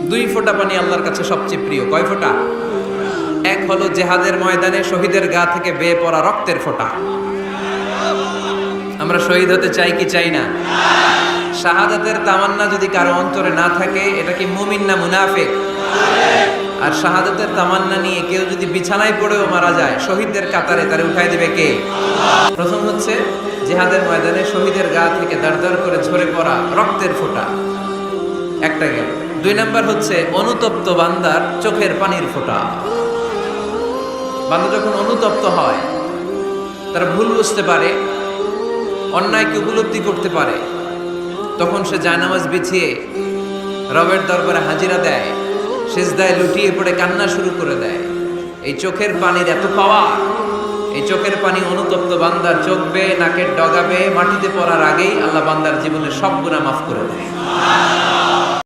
দুই ফোঁটা পানি আল্লাহর কাছে সবচেয়ে প্রিয়। কয় ফোঁটা? এক হলো জেহাদের ময়দানে শহীদের গা থেকে বেয়ে পড়া রক্তের ফোঁটা। আমরা শহীদ হতে চাই কি চাই না? শাহাদাতের তামান্না যদি কারো অন্তরে না থাকে, এটা কি মুমিন না মুনাফিক? আর শাহাদাতের তামান্না নিয়ে কেউ যদি বিছানায় পড়েও মারা যায়, শহীদদের কাতারে তারে উঠায় দিবে কে? প্রথম হচ্ছে জিহাদের ময়দানে শহীদের গা থেকে দাঁড় করে ঝরে পড়া রক্তের ফোঁটা, একটা গেল। দুই নাম্বার হচ্ছে অনুতপ্ত বান্দার চোখের পানির ফোঁটা। বান্দা যখন অনুতপ্ত হয়, তারা ভুল বুঝতে পারে, অন্যায়কে উপলব্ধি করতে পারে, তখন সে জায়নামাজ বিছিয়ে রবের দরবারে হাজিরা দেয়, সিজদায় লুটিয়ে পড়ে কান্না শুরু করে দেয়। এই চোখের পানির এত পাওয়ার, এই চোখের পানি অনুতপ্ত বান্দার চোখ বেয়ে নাকের ডগা বেয়ে মাটিতে পড়ার আগেই আল্লাহ বান্দার জীবনের সব গুনাহ মাফ করে দেয়।